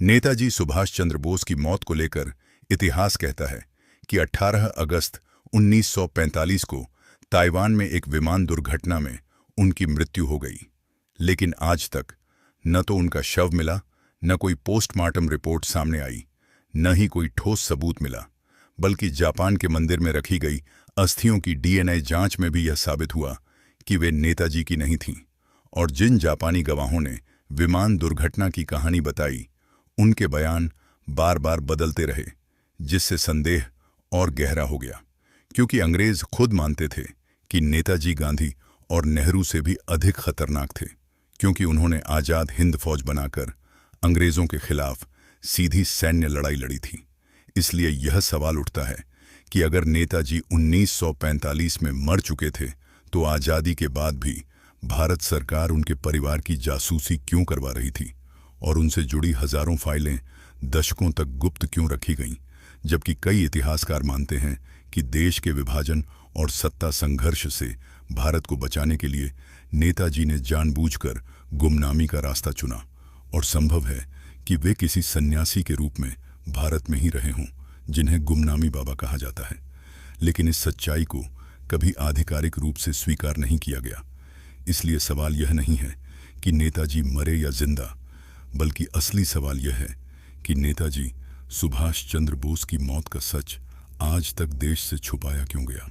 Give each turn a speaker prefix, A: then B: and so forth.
A: नेताजी सुभाष चंद्र बोस की मौत को लेकर इतिहास कहता है कि 18 अगस्त 1945 को ताइवान में एक विमान दुर्घटना में उनकी मृत्यु हो गई। लेकिन आज तक न तो उनका शव मिला, न कोई पोस्टमार्टम रिपोर्ट सामने आई, न ही कोई ठोस सबूत मिला, बल्कि जापान के मंदिर में रखी गई अस्थियों की डीएनए जांच में भी यह साबित हुआ कि वे नेताजी की नहीं थीं। और जिन जापानी गवाहों ने विमान दुर्घटना की कहानी बताई, उनके बयान बार बार बदलते रहे, जिससे संदेह और गहरा हो गया। क्योंकि अंग्रेज खुद मानते थे कि नेताजी गांधी और नेहरू से भी अधिक खतरनाक थे, क्योंकि उन्होंने आज़ाद हिंद फौज बनाकर अंग्रेजों के खिलाफ सीधी सैन्य लड़ाई लड़ी थी। इसलिए यह सवाल उठता है कि अगर नेताजी 1945 में मर चुके थे, तो आज़ादी के बाद भी भारत सरकार उनके परिवार की जासूसी क्यों करवा रही थी और उनसे जुड़ी हजारों फाइलें दशकों तक गुप्त क्यों रखी गईं, जबकि कई इतिहासकार मानते हैं कि देश के विभाजन और सत्ता संघर्ष से भारत को बचाने के लिए नेताजी ने जानबूझकर गुमनामी का रास्ता चुना। और संभव है कि वे किसी सन्यासी के रूप में भारत में ही रहे हों, जिन्हें गुमनामी बाबा कहा जाता है। लेकिन इस सच्चाई को कभी आधिकारिक रूप से स्वीकार नहीं किया गया। इसलिए सवाल यह नहीं है कि नेताजी मरे या जिंदा, बल्कि असली सवाल यह है कि नेताजी सुभाष चंद्र बोस की मौत का सच आज तक देश से छुपाया क्यों गया।